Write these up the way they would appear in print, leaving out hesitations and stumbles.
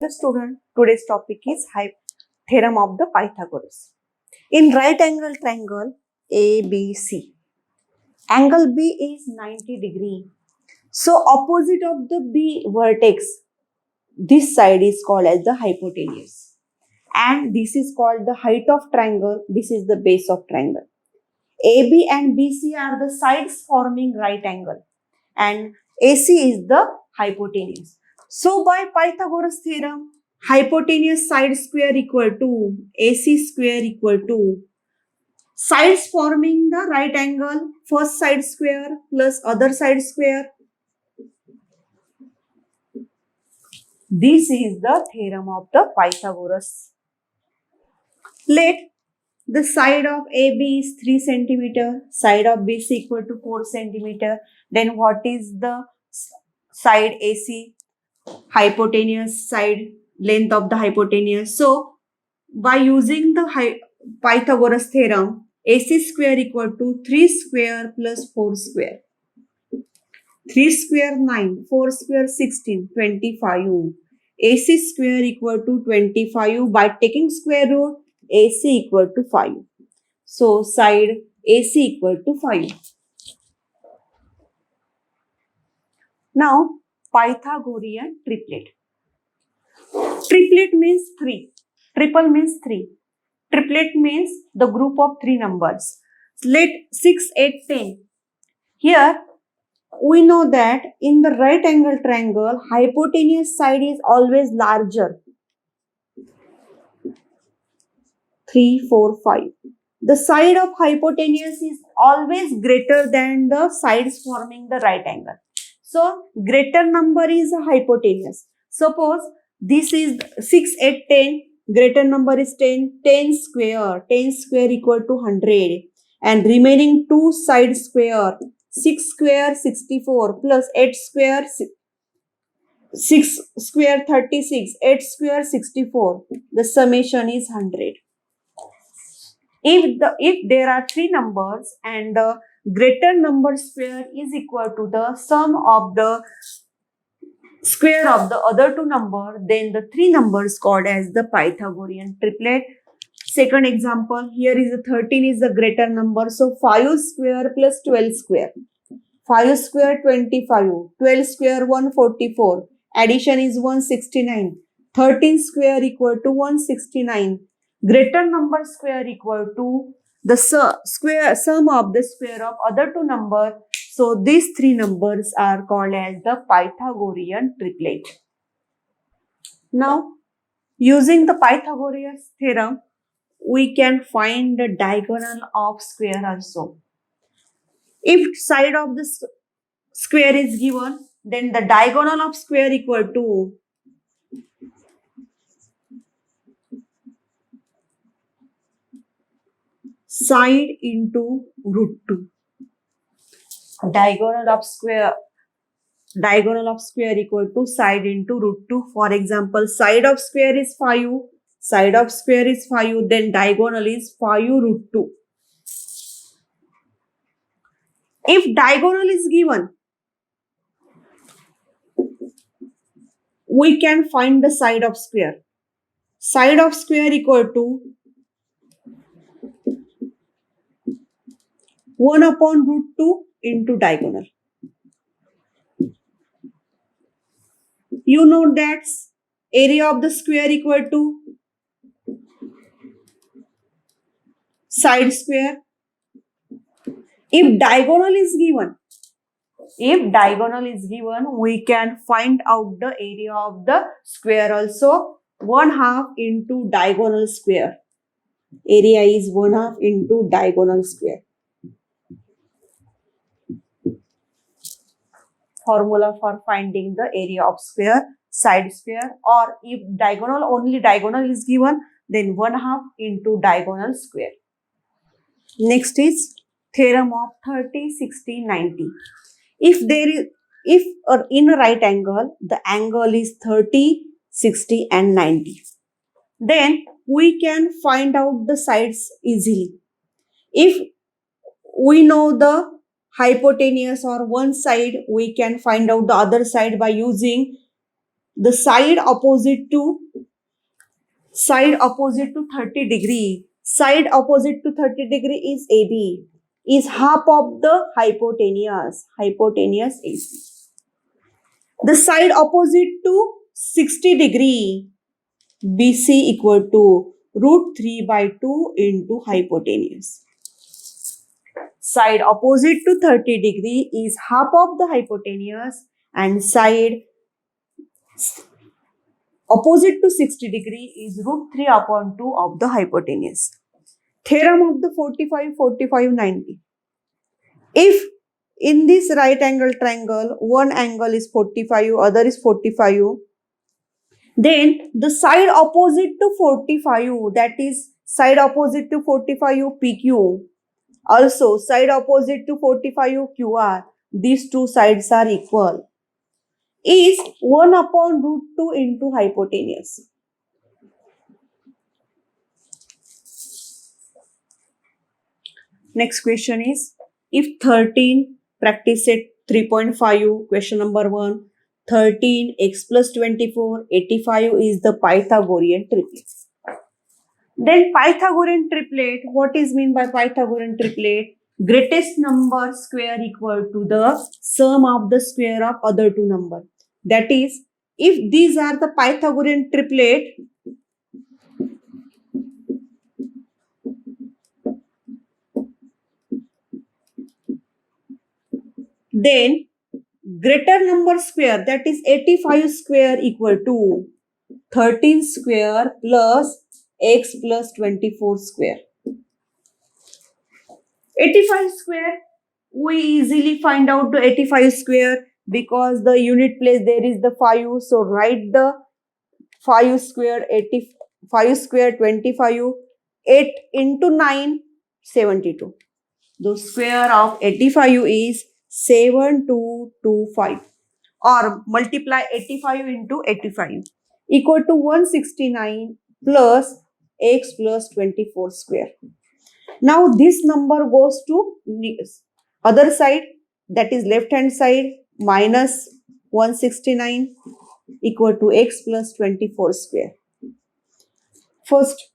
Dear student, today's topic is theorem of the Pythagoras. In right angle triangle ABC, angle B is 90 degree. So opposite of the B vertex, this side is called as the hypotenuse. And this is called the height of triangle. This is the base of triangle. AB and BC are the sides forming right angle. And AC is the hypotenuse. So by Pythagoras theorem, hypotenuse side square equal to AC square equal to sides forming the right angle, first side square plus other side square. This is the theorem of the Pythagoras. Let the side of AB is 3 centimeter, side of BC equal to 4 centimeter. Then what is the side AC? Hypotenuse side, length of the hypotenuse. So by using the Pythagoras theorem, AC square equal to 3 square plus 4 square. 3 square 9, 4 square 16, 25. AC square equal to 25. By taking square root, AC equal to 5. So side AC equal to 5. Now Pythagorean triplet. Triplet means 3. Triple means 3. Triplet means the group of 3 numbers. Let 6, 8, 10. Here we know that in the right angle triangle, hypotenuse side is always larger. 3, 4, 5. The side of hypotenuse is always greater than the sides forming the right angle. So greater number is a hypotenuse. Suppose this is 6, 8, 10. Greater number is 10. 10 square. 10 square equal to 100. And remaining 2 side square. 6 square 64 plus 8 square 6 square 36. 8 square 64. The summation is 100. If there are 3 numbers and the greater number square is equal to the sum of the square of the other 2 numbers, then the 3 numbers called as the Pythagorean triplet. Second example, here is a 13 is the greater number. So 5 square plus 12 square. 5 square 25. 12 square 144. Addition is 169. 13 square equal to 169. Greater number square equal to the sum of the square of other 2 numbers. So these 3 numbers are called as the Pythagorean triplet. Now, using the Pythagoras theorem, we can find the diagonal of square also. If side of the square is given, then the diagonal of square equal to side into root 2. Diagonal of square equal to side into root 2. For example, side of square is 5. Side of square is 5. Then diagonal is 5 root 2. If diagonal is given, we can find the side of square. Side of square equal to 1 upon root 2 into diagonal. You know that area of the square equal to side square. If diagonal is given, we can find out the area of the square also. 1/2 into diagonal square. Area is 1/2 into diagonal square. Formula for finding the area of square, side square, or if only diagonal is given, then 1/2 into diagonal square. Next is theorem of 30, 60, 90. If in a right angle, the angle is 30, 60 and 90, then we can find out the sides easily. If we know the hypotenuse or one side, we can find out the other side by using the side opposite to 30 degree, side opposite to 30 degree is AB, is half of the hypotenuse AC. The side opposite to 60 degree, BC equal to root 3 by 2 into hypotenuse. Side opposite to 30 degree is half of the hypotenuse, and side opposite to 60 degree is root 3 upon 2 of the hypotenuse. Theorem of the 45, 45, 90. If in this right angle triangle, one angle is 45, other is 45, then the side opposite to 45, that is side opposite to 45 PQ, also side opposite to 45 QR, these two sides are equal, is 1 upon root 2 into hypotenuse. Next question is, if 13, practice set 3.5, question number 1, 13 x plus 24, 85 is the Pythagorean triplet. Then Pythagorean triplet, what is mean by Pythagorean triplet? Greatest number square equal to the sum of the square of other two numbers. That is, if these are the Pythagorean triplet, then greater number square, that is 85 square equal to 13 square plus x plus 24 square. 85 square, we easily find out the 85 square because the unit place there is the 5. So write the 5 square, 85 square 25, 8 into 9, 72. The square of 85 is 7225, or multiply 85 into 85 equal to 169 plus x plus 24 square. Now this number goes to other side, that is left hand side, minus 169 equal to x plus 24 square. First,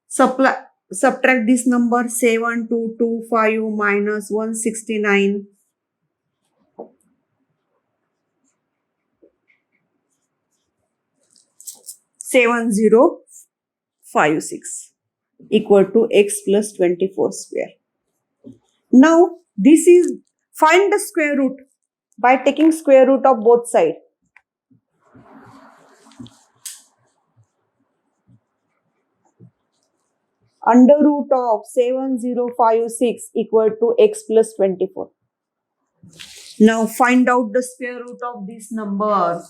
subtract this number, 7225 minus 169. 7056 equal to x plus 24 square. Now this is, find the square root by taking square root of both sides. Under root of 7056 equal to x plus 24. Now find out the square root of this number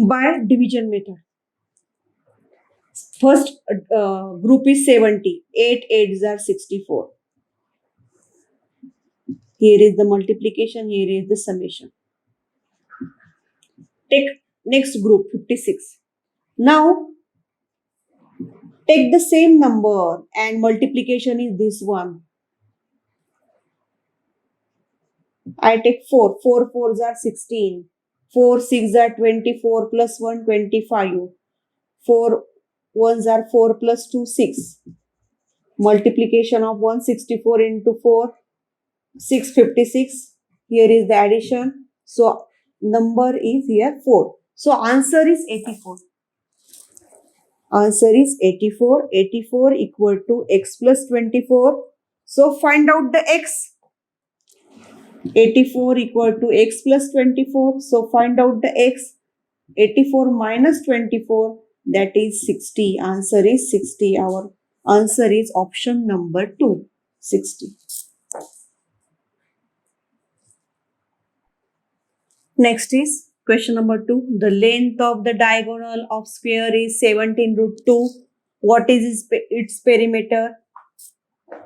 by division method. First group is 70. 8 8s are 64. Here is the multiplication, here is the summation. Take next group, 56. Now take the same number and multiplication is this one. I take 4. 4 4s are 16. 4 6 are 24 plus 1 25. 4 1s are 4 plus 2 6. Multiplication of 164 into 4, 656. Here is the addition. So number is here 4. So answer is 84. Answer is 84. 84 equal to x plus 24. So find out the x. 84 equal to x plus 24. So find out the x. 84 minus 24, that is 60. Answer is 60. Our answer is option number 2, 60. Next is question number 2. The length of the diagonal of square is 17 root 2. What is its perimeter?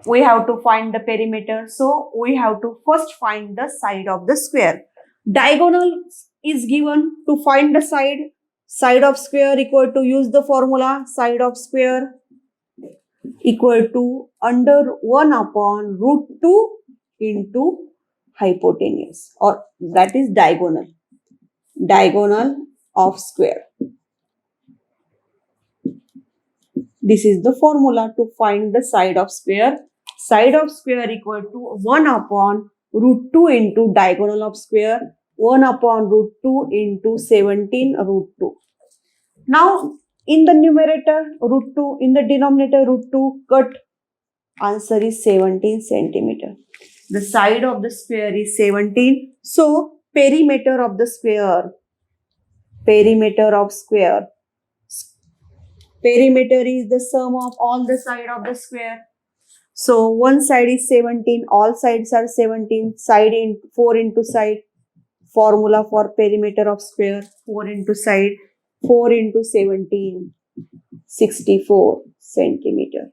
We have to find the perimeter. So we have to first find the side of the square. Diagonal is given. To find the side of square equal to, use the formula, side of square equal to under 1 upon root 2 into hypotenuse, or that is diagonal. diagonal of square. This is the formula to find the side of square. Side of square equal to 1 upon root 2 into diagonal of square, 1 upon root 2 into 17 root 2. Now, in the numerator root 2, in the denominator root 2, cut. Answer is 17 centimeter. The side of the square is 17. So, perimeter of the square, perimeter of square. Perimeter is the sum of all the side of the square. So, one side is 17, all sides are 17, side in 4 into side. Formula for perimeter of square, 4 into side, 4 into 17, 64 centimeter.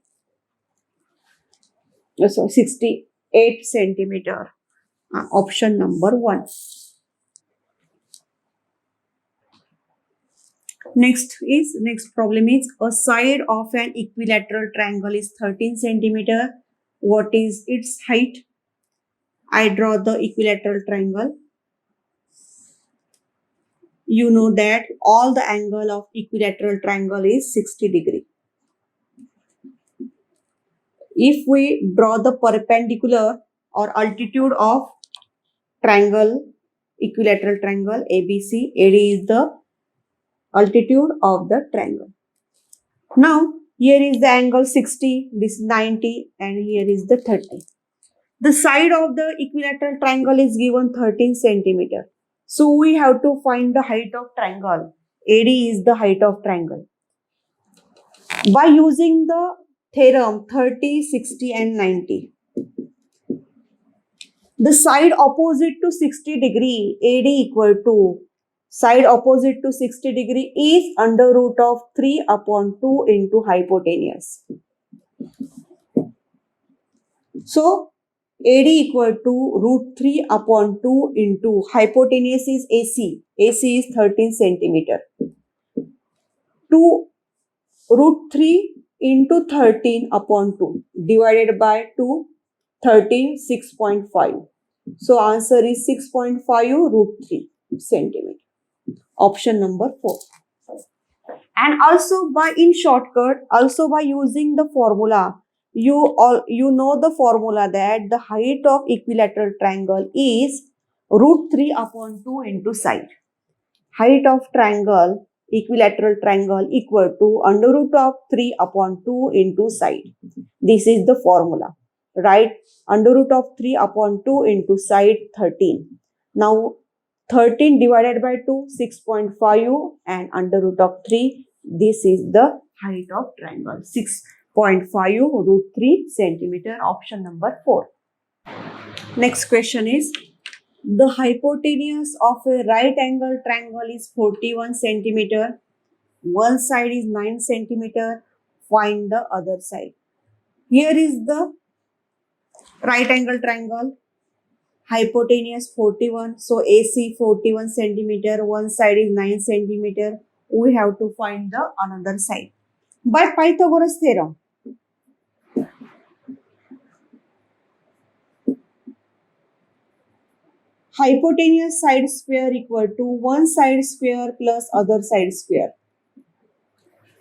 So, 68 centimeter. Option number 1. Next problem is a side of an equilateral triangle is 13 centimeter. What is its height? I draw the equilateral triangle. You know that all the angle of equilateral triangle is 60 degree. If we draw the perpendicular or altitude of triangle, equilateral triangle ABC, AD is the altitude of the triangle. Now, here is the angle 60, this 90, and here is the 30. The side of the equilateral triangle is given 13 centimeter. So, we have to find the height of triangle. AD is the height of triangle. By using the theorem 30, 60 and 90. The side opposite to 60 degree, AD equal to, side opposite to 60 degree is under root of 3 upon 2 into hypotenuse. So, AD equal to root 3 upon 2 into hypotenuse is AC. AC is 13 centimeter. 2 root 3 into 13 upon 2 divided by 2, 13, 6.5. So, answer is 6.5 root 3 centimeter. Option number 4. And also by in shortcut, also by using the formula, you know the formula that the height of equilateral triangle is root 3 upon 2 into side. Height of triangle, equilateral triangle equal to under root of 3 upon 2 into side. This is the formula. Right? Under root of 3 upon 2 into side 13. Now 13 divided by 2, 6.5 and under root of 3. This is the height of triangle. 6.5 root 3 centimeter. Option number 4. Next question is, the hypotenuse of a right angle triangle is 41 centimeter. One side is 9 centimeter. Find the other side. Here is the right angle triangle. Hypotenuse 41. So, AC 41 centimeter. One side is 9 centimeter. We have to find the another side. By Pythagoras theorem. Hypotenuse side square equal to one side square plus other side square.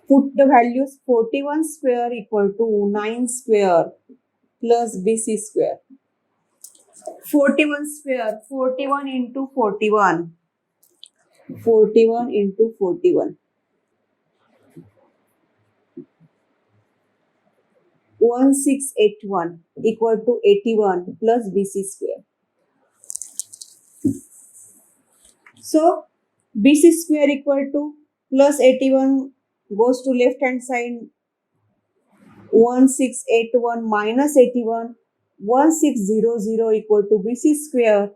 Put the values. 41 square equal to 9 square plus BC square. 41 square, 41 into 41. 41 into 41. 1681 equal to 81 plus BC square. So, BC square equal to plus 81 goes to left hand side. 1681 minus 81. 1600 equal to BC square.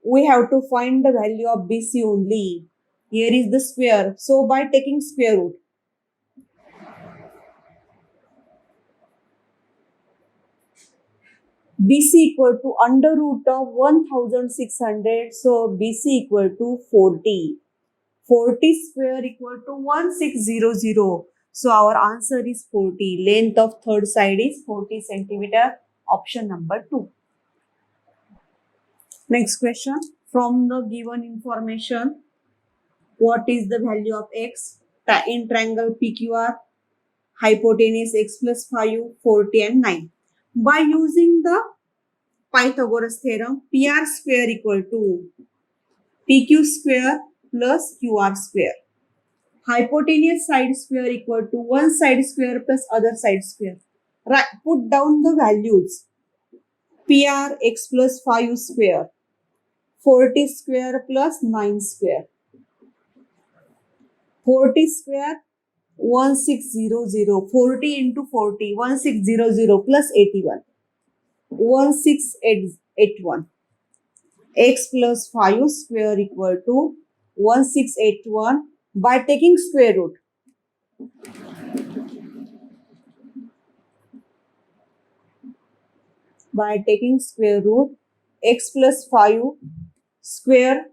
We have to find the value of BC only. Here is the square. So, by taking square root. BC equal to under root of 1600. So, BC equal to 40. 40 square equal to 1600. So, our answer is 40. Length of third side is 40 centimeter. Option number 2. Next question. From the given information, What is the value of x? In triangle PQR, hypotenuse x plus 5, 40 and 9. By using the Pythagoras theorem, PR square equal to PQ square plus QR square. Hypotenuse side square equal to one side square plus other side square. Right, put down the values. PR x plus 5 square, 40 square plus 9 square. 40 square 1600, 40 into 40, 1600 plus 81, 1681. X plus 5 square equal to 1681 by taking square root. By taking square root, x plus 5 square,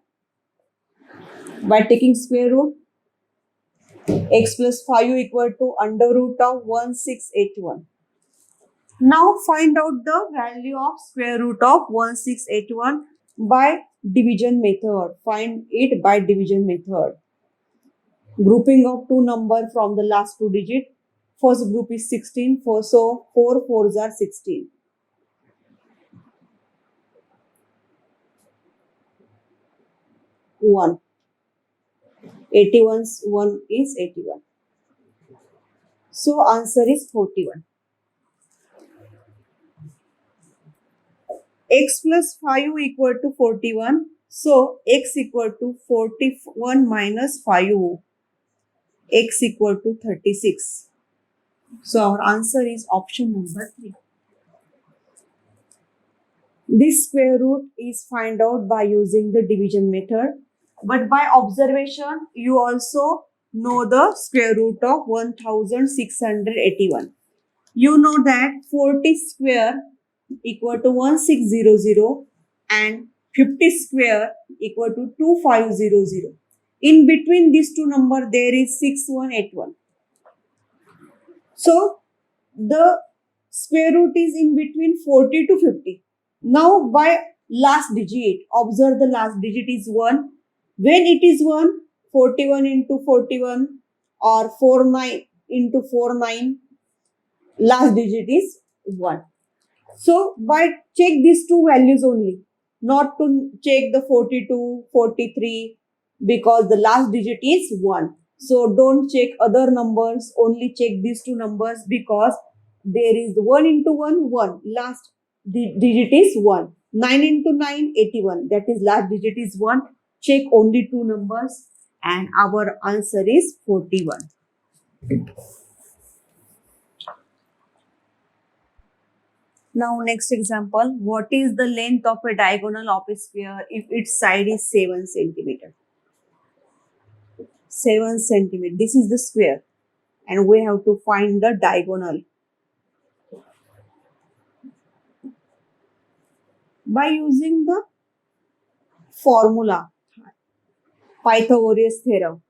by taking square root, x plus 5 equal to under root of 1681. Now find out the value of square root of 1681 by division method. Find it by division method. Grouping of two numbers from the last two digits. First group is 16, so 4 4s are 16. 1. 81's 1 is 81. So answer is 41. X plus 5 equal to 41. So x equal to 41 minus 5. X equal to 36. So our answer is option number 3. This square root is find out by using the division method. But by observation, you also know the square root of 1681. You know that 40 square equal to 1600 and 50 square equal to 2500. In between these two numbers, there is 6181. So, the square root is in between 40 to 50. Now, by last digit, observe the last digit is 1. When it is 1, 41 into 41 or 49 into 49, last digit is 1. So, by check these two values only, not to check the 42, 43 because the last digit is 1. So, don't check other numbers, only check these two numbers because there is 1 into 1, 1. Last digit is 1. 9 into 9, 81. That is last digit is 1. Check only two numbers and our answer is 41. Now next example, what is the length of a diagonal of a sphere if its side is 7 centimeter? 7 centimeter. This is the square and we have to find the diagonal. By using the formula, Pythagoras theorem,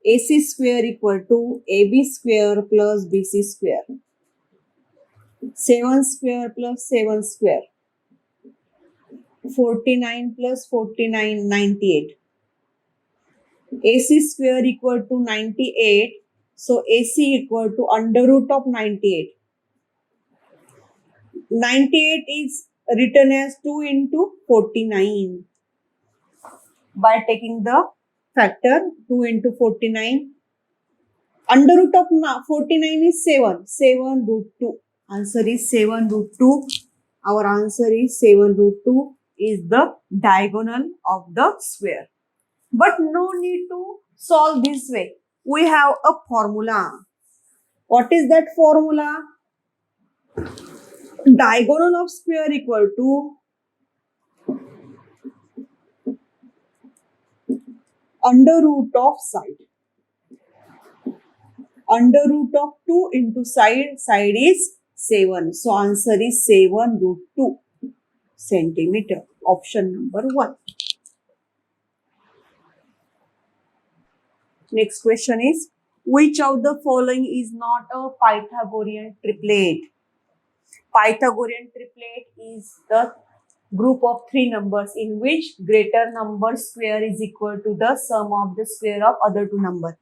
AC square equal to AB square plus BC square. 7 square plus 7 square. 49 plus 49, 98. AC square equal to 98. So AC equal to under root of 98. 98 is written as 2 into 49. By taking the factor 2 into 49. Under root of 49 is 7. 7 root 2. Answer is 7 root 2. Our answer is 7 root 2 is the diagonal of the square. But no need to solve this way. We have a formula. What is that formula? Diagonal of square equal to under root of side. Under root of 2 into side is 7. So answer is 7 root 2 centimeter. Option number 1. Next question is, which of the following is not a Pythagorean triplet? Pythagorean triplet is the group of three numbers in which greater number square is equal to the sum of the square of other two numbers.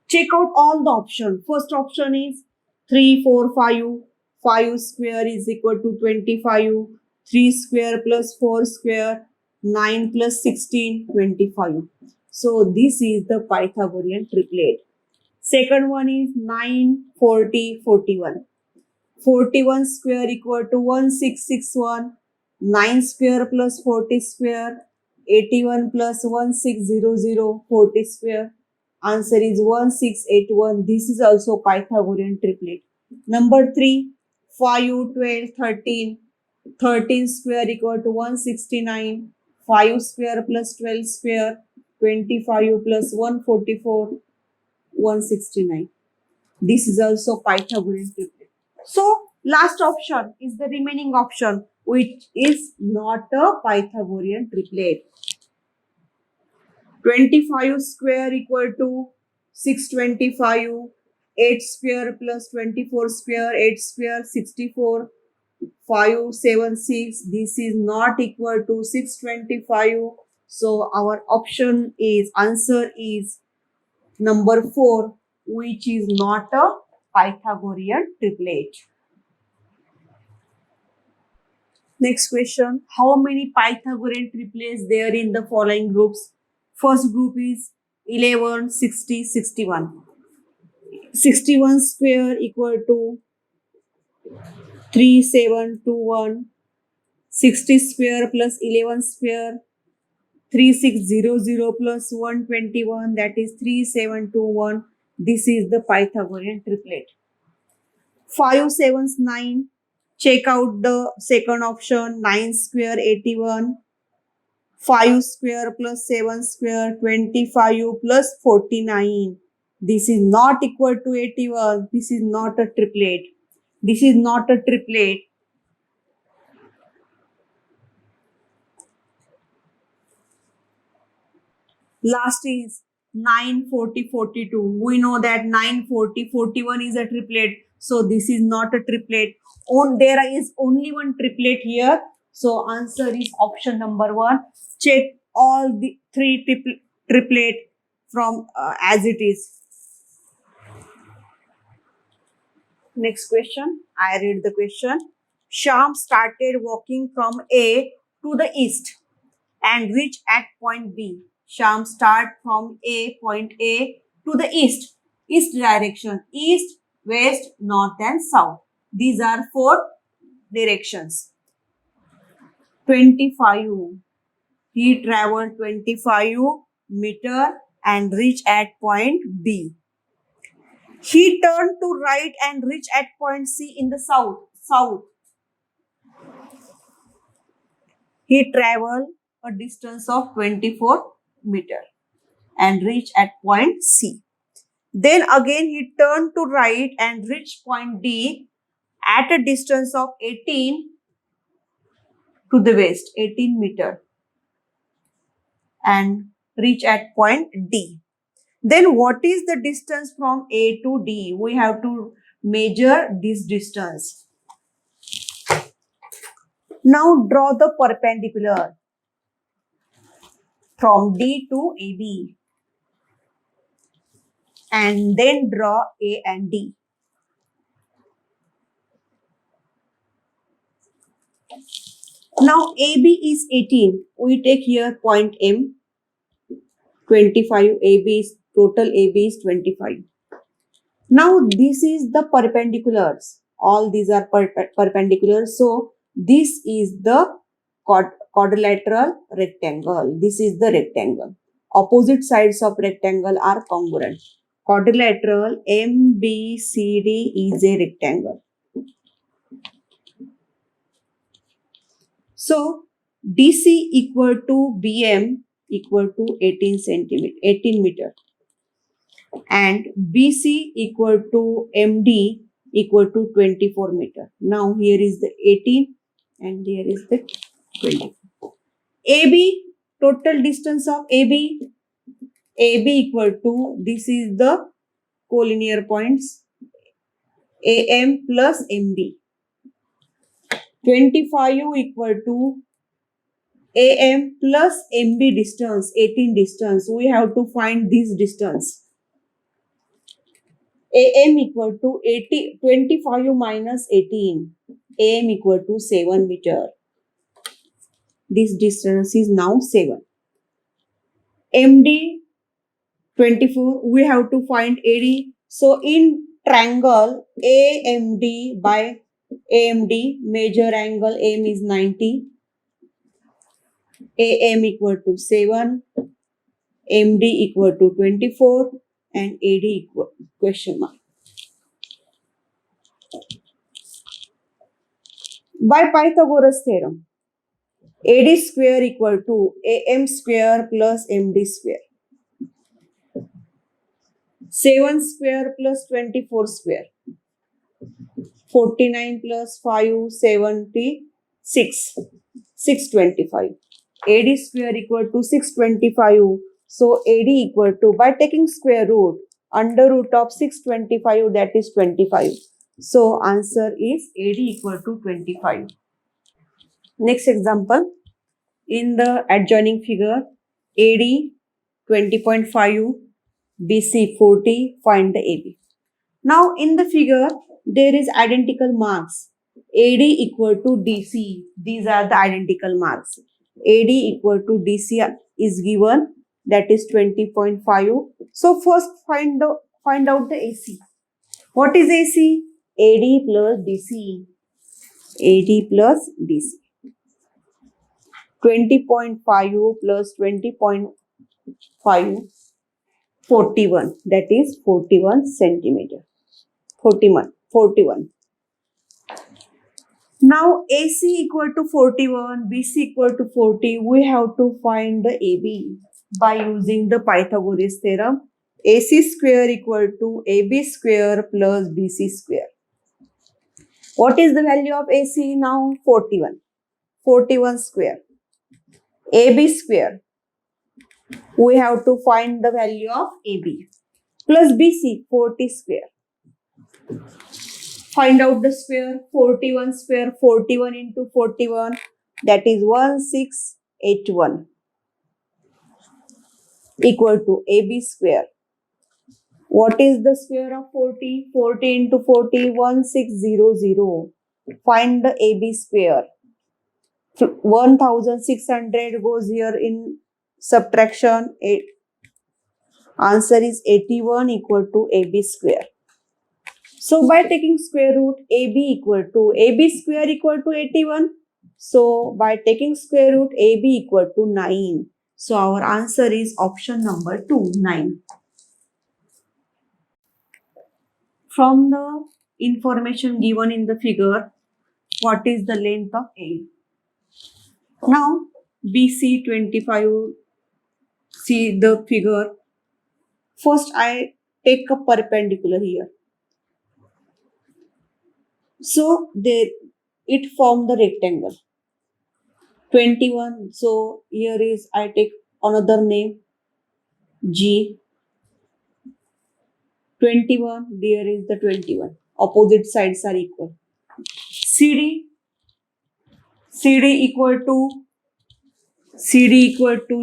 Check out all the options. First option is 3, 4, 5. 5 square is equal to 25. 3 square plus 4 square, 9 plus 16, 25. So this is the Pythagorean triplet. Second one is 9, 40, 41. 41 square equal to 1661. 9 square plus 40 square, 81 plus 1600, 40 square. Answer is 1681. This is also Pythagorean triplet. Number 3, 5, 12, 13. 13 square equal to 169. 5 square plus 12 square, 25 plus 144, 169. This is also Pythagorean triplet. So last option is the remaining option, which is not a Pythagorean triplet. 25 square equal to 625. 8 square plus 24 square, 8 square 64. 576. This is not equal to 625. So our option is, answer is number 4, which is not a Pythagorean triplet. Next question. How many Pythagorean triplets there in the following groups? First group is 11, 60, 61. 61 square equal to 3721. 60 square plus 11 square, 3600 plus 121, that is 3721. This is the Pythagorean triplet. 5 sevens 9. Check out the second option. 9 square 81. 5 square plus 7 square, 25 plus 49. This is not equal to 81. This is not a triplet. This is not a triplet. Last is 9, 40, 42. We know that 9, 40, 41 is a triplet. So this is not a triplet. There is only one triplet here. So answer is option number 1. Check all the 3 triplet from as it is. Next question. I read the question. Shyam started walking from A to the east and reached at point B. Shyam start from point A to the east direction, east, west, north and south. These are 4 directions. 25. He traveled 25 meter and reached at point B. He turned to right and reached at point C in the south. He traveled a distance of 24 meter and reached at point C. Then again he turned to right and reached point D at a distance of 18 to the west, 18 meter, and reach at point D. Then what is the distance from A to D? We have to measure this distance. Now draw the perpendicular from D to AB and then draw A and D. Now AB is 18. We take here point M. 25. AB is total AB is 25. Now this is the perpendiculars. All these are perpendicular. So this is the quadrilateral rectangle. This is the rectangle. Opposite sides of rectangle are congruent. Quadrilateral MBCD is a rectangle. So DC equal to BM equal to 18 meter and BC equal to MD equal to 24 meter. Now here is the 18 and here is the 24. AB, total distance of AB equal to, this is the collinear points, AM plus MB. 25 equal to AM plus MB distance, 18 distance. We have to find this distance. AM equal to 25 minus 18. AM equal to 7 meter. This distance is now 7. MD 24. We have to find AD. So in triangle AMD by AMD, major angle AM is 90. AM equal to 7. MD equal to 24 and AD equal question mark. By Pythagoras theorem, AD square equal to AM square plus MD square. 7 square plus 24 square. 49 plus 5, 76. 625. AD square equal to 625. So AD equal to, by taking square root, under root of 625, that is 25. So answer is AD equal to 25. Next example, in the adjoining figure, AD 20.5, BC 40, find the AB. Now in the figure, there is identical marks. AD equal to DC. These are the identical marks. AD equal to DC is given, that is 20.5. So first find out the AC. What is AC? AD plus DC. AD plus DC. 20.5 plus 20.5, 41. That is 41 centimeter. 41. Now AC equal to 41, BC equal to 40. We have to find the AB by using the Pythagoras theorem. AC square equal to AB square plus BC square. What is the value of AC now? 41. 41 square. AB square. We have to find the value of AB. Plus BC, 40 square. Find out the square. 41 square. 41 into 41. That is 1681. Equal to AB square. What is the square of 40? 40 into 40, 1600. Find the AB square. 1600 goes here in subtraction. Answer is 81 equal to AB square. So by taking square root, AB square equal to 81. So by taking square root, AB equal to 9. So our answer is option number 2, 9. From the information given in the figure, what is the length of A? Now BC 25, see the figure. First I take a perpendicular here. So it formed the rectangle. 21. So here is, I take another name, G. 21. There is the 21. Opposite sides are equal. CD equal to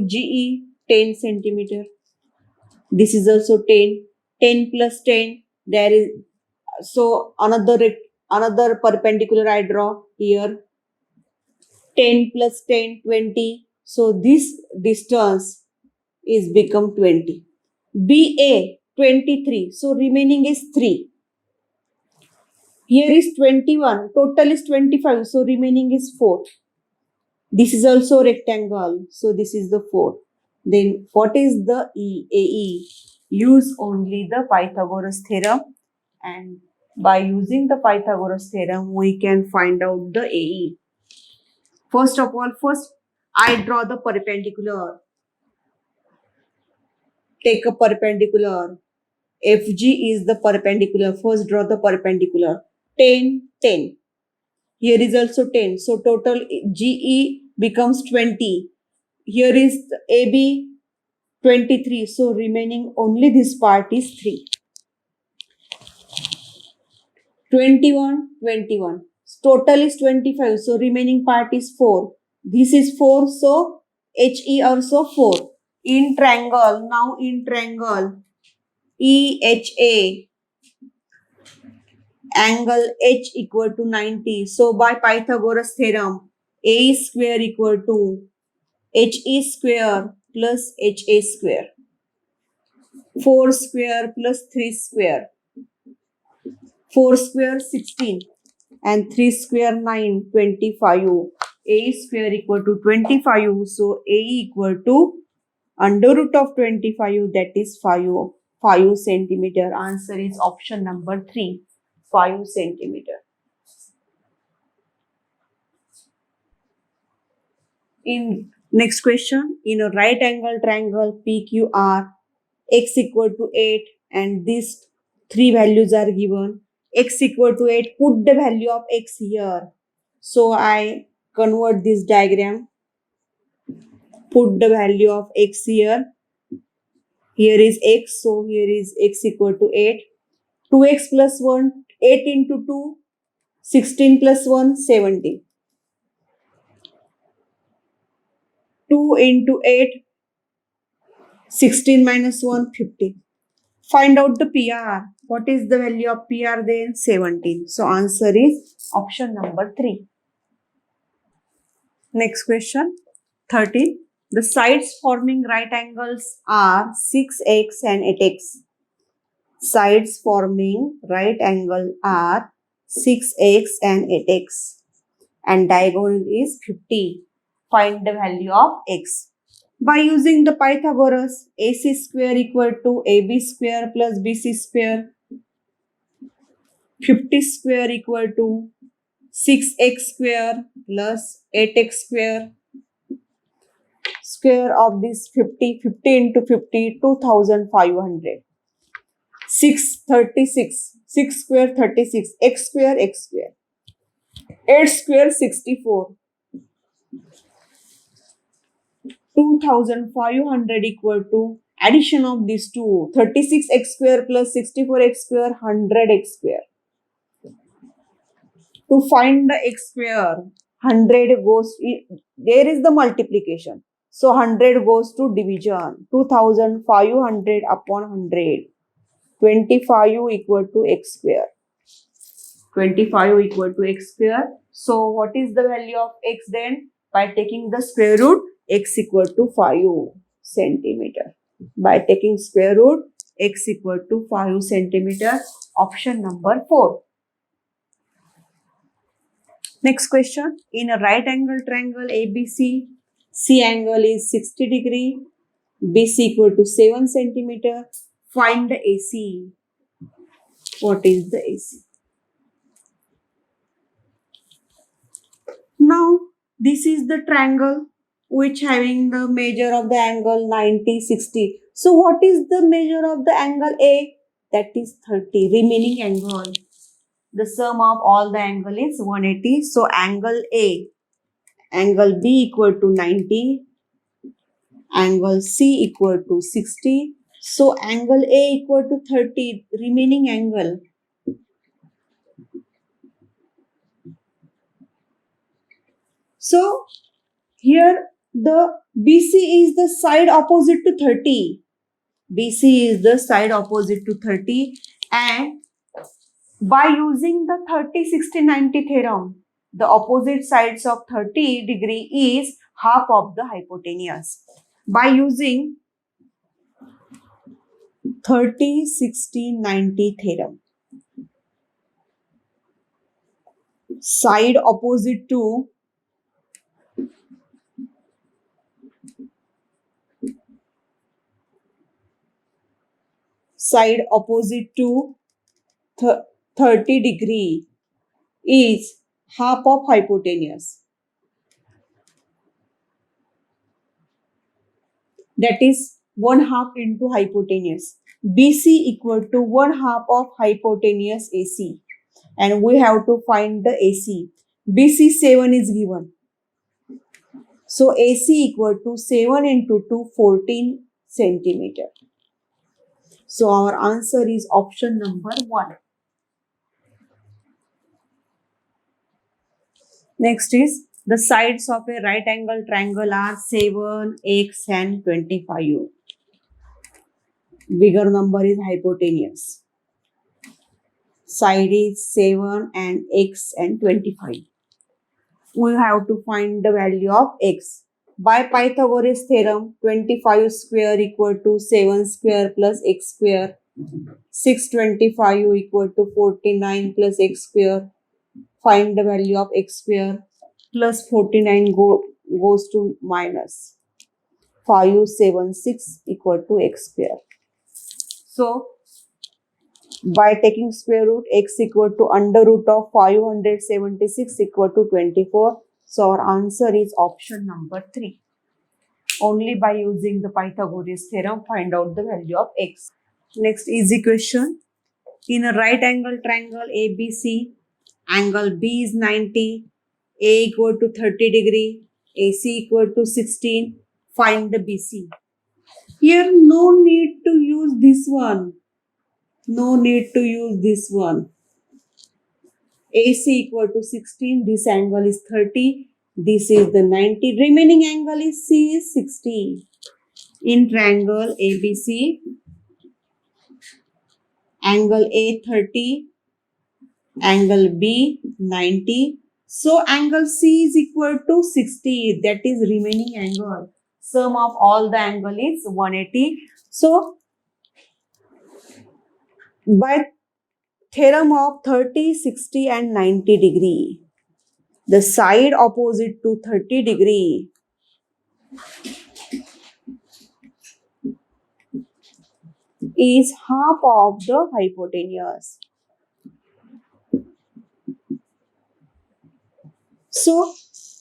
GE, 10 centimeter. This is also 10. 10 plus 10. There is, so another perpendicular I draw here. 10 plus 10, 20. So this distance is become 20. BA 23. So remaining is 3. Here is 21. Total is 25. So remaining is 4. This is also rectangle. So this is the 4. Then what is the AE? Use only the Pythagoras theorem, and by using the Pythagoras theorem we can find out the AE. First of all, I draw the perpendicular. Take a perpendicular. FG is the perpendicular. First draw the perpendicular. 10, 10. Here is also 10. So total GE becomes 20. Here is AB 23. So remaining only this part is 3. 21, 21. Total is 25. So remaining part is 4. This is 4, so HE also 4. In triangle, now in triangle, EHA, angle H equal to 90. So by Pythagoras theorem, A square equal to HE square plus HA square. 4 square plus 3 square. 4 square 16 and 3 square 9, 25. A square equal to 25. So A equal to under root of 25, that is 5 centimeter. Answer is option number 3, 5 centimeter. In next question, in a right angle triangle PQR, x equal to 8 and these three values are given. X equal to 8, put the value of x here. So I convert this diagram, put the value of x here. Here is x, so here is x equal to 8. 2x plus 1, 8 into 2, 16 plus 1, 17. 2 into 8, 16 minus 1, 15. Find out the PR. What is the value of PR then? 17. So answer is option number 3. Next question, 13. The sides forming right angles are 6x and 8x. Sides forming right angle are 6x and 8x. And diagonal is 50. Find the value of x. By using the Pythagoras, AC square equal to AB square plus BC square. 50 square equal to 6x square plus 8x square. Square of this 50 into 50, 2500. 636. 6 square 36. X square, x square. 8 square 64. 2500 equal to addition of these two. 36x square plus 64x square, 100x square. To find the x square, 100 goes, there is the multiplication. So 100 goes to division. 2500 upon 100. 25 equal to x square. 25 equal to x square. So what is the value of x then? By taking the square root, x equal to 5 centimeter. By taking square root, x equal to 5 centimeter. Option number 4. Next question. In a right angle triangle ABC, C angle is 60 degree, BC equal to 7 centimeter. Find the AC. What is the AC? Now, this is the triangle which having the measure of the angle 90, 60. So, what is the measure of the angle A? That is 30. Remaining angle. The sum of all the angle is 180. So, angle A, angle B equal to 90, angle C equal to 60. So, angle A equal to 30. Remaining angle. So, here the BC is the side opposite to 30. BC is the side opposite to 30, and by using the 30, 60, 90 theorem, the opposite sides of 30 degree is half of the hypotenuse. By using 30, 60, 90 theorem, side opposite to side opposite to 30 degree is half of hypotenuse. That is 1/2 into hypotenuse. BC equal to 1/2 of hypotenuse AC. And we have to find the AC. BC 7 is given. So AC equal to 7 into 2, 14 centimeter. So our answer is option number 1. Next is The sides of a right angle triangle are 7, x and 25. Bigger number is hypotenuse. Side is 7 and x and 25. We have to find the value of x. By Pythagoras theorem, 25 square equal to 7 square plus x square. 625 equal to 49 plus x square. Find the value of x square. Plus 49 goes to minus 576 equal to x square. So, by taking square root, x equal to under root of 576 equal to 24. So, our answer is option number 3. Only by using the Pythagoras theorem, find out the value of x. Next easy question. In a right angle triangle ABC, angle B is 90, A equal to 30 degree, AC equal to 16. Find the BC. Here no need to use this one. No need to use this one. AC equal to 16. This angle is 30. This is the 90. Remaining angle is C is 60. In triangle ABC, angle A 30, angle B 90. So angle C is equal to 60. That is remaining angle. Sum of all the angle is 180. So by theorem of 30, 60 and 90 degree, the side opposite to 30 degree is half of the hypotenuse. So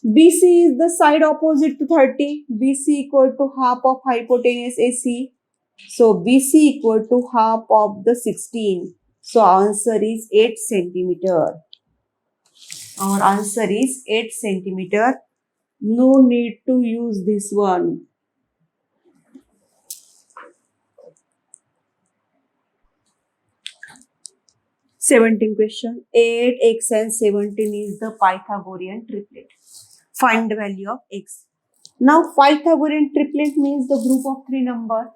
BC is the side opposite to 30. BC equal to half of hypotenuse AC. So BC equal to half of the 16. So answer is 8 centimeter. Our answer is 8 centimeter. No need to use this one. Seventeen question. 8, x and 17 is the Pythagorean triplet. Find the value of x. Now Pythagorean triplet means the group of 3 numbers.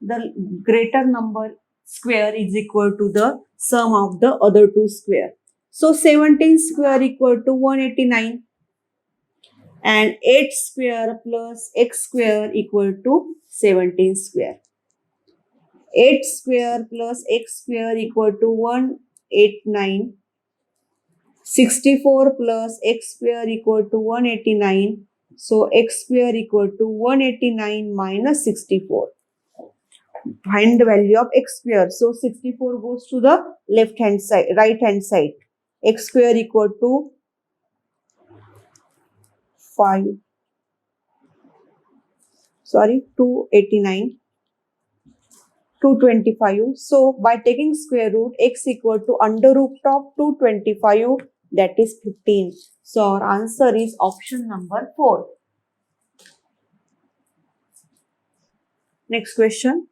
The greater number square is equal to the sum of the other 2 square. So 17 square equal to 189 and 8 square plus x square equal to 17 square. 8 square plus x square equal to 189. 64 plus x square equal to 189. So x square equal to 189 minus 64. Find the value of x square. So 64 goes to the left hand side, right hand side. X square equal to 289, 225. So by taking square root, x equal to under root of 225, that is 15. So our answer is option number 4. Next question.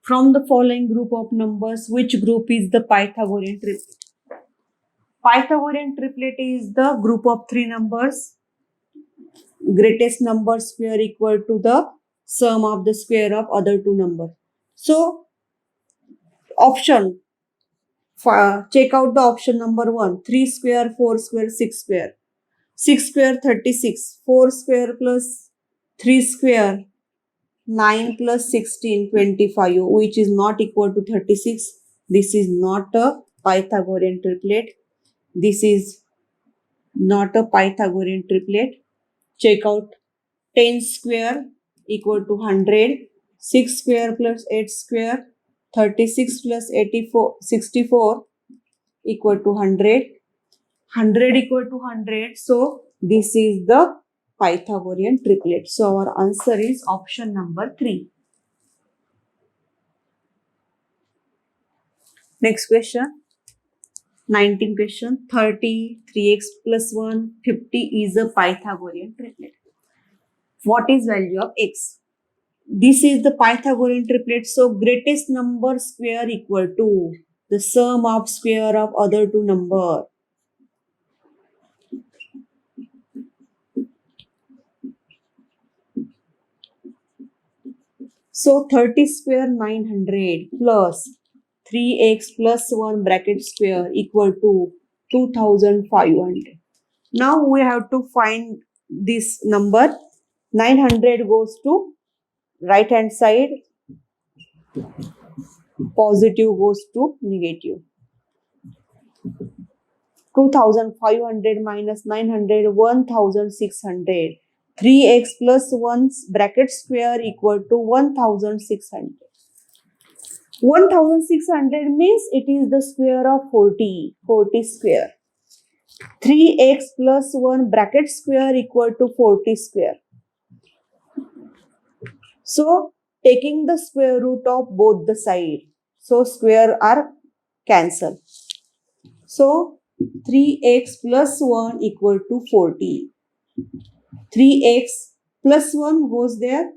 From the following group of numbers, which group is the Pythagorean triplet? Pythagorean triplet is the group of 3 numbers. Greatest number square equal to the sum of the square of other 2 numbers. So, option. Check out the option number 1. 3 square, 4 square, 6 square. 6 square 36. 4 square plus 3 square 9 plus 16 25, which is not equal to 36. This is not a Pythagorean triplet. This is not a Pythagorean triplet. Check out 10 square equal to 100. 6 square plus 8 square. 36 plus 64 equal to 100. 100 equal to 100. So this is the Pythagorean triplet. So our answer is option number 3. Next question. 19 question. 30, 3x plus 1, 50 is a Pythagorean triplet. What is value of x? This is the Pythagorean triplet. So greatest number square equal to the sum of square of other 2 number. So 30 square 900 plus 3x plus 1 bracket square equal to 2500. Now we have to find this number. 900 goes to right hand side, positive goes to negative. 2500 minus 900, 1600. 3x plus 1 bracket square equal to 1600. 1600 means it is the square of 40. 40 square. 3x plus 1 bracket square equal to 40 square. So taking the square root of both the side. So square are cancelled. So 3x plus 1 equal to 40. 3x plus 1 goes there.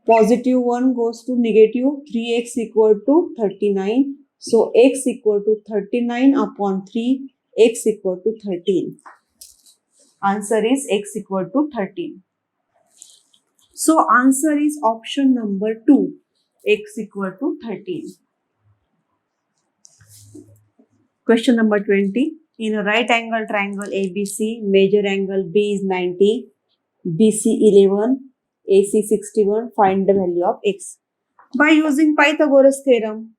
Positive 1 goes to negative. 3x equal to 39. So x equal to 39 upon 3. X equal to 13. Answer is x equal to 13. So answer is option number 2. X equal to 13. Question number 20. In a right angle triangle ABC, major angle B is 90, BC 11, AC 61. Find the value of x. By using Pythagoras theorem,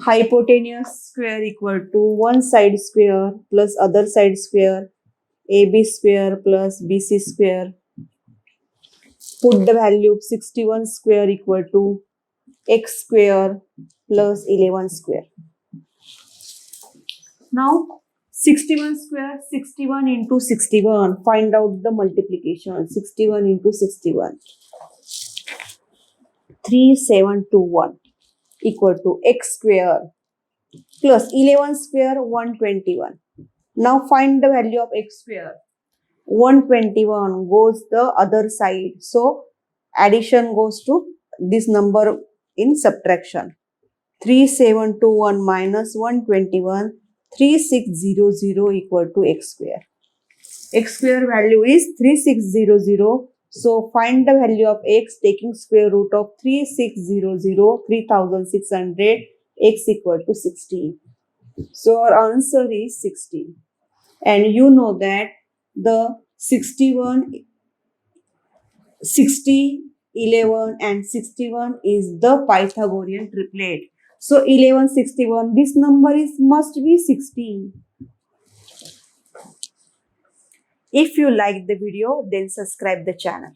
hypotenuse square equal to one side square plus other side square, AB square plus BC square. Put the value of 61 square equal to x square plus 11 square. Now 61 square, 61 into 61. Find out the multiplication. 61 into 61. 3721 equal to x square plus 11 square 121. Now find the value of x square. 121 goes the other side. So addition goes to this number in subtraction. 3721 minus 121. 3600 equal to x square. X square value is 3600. So find the value of x taking square root of 3600, 3600, x equal to 16. So our answer is 16. And you know that the 61, 60, 11 and 61 is the Pythagorean triplet. So 11, 61, this number must be 16. If you like the video, then subscribe the channel.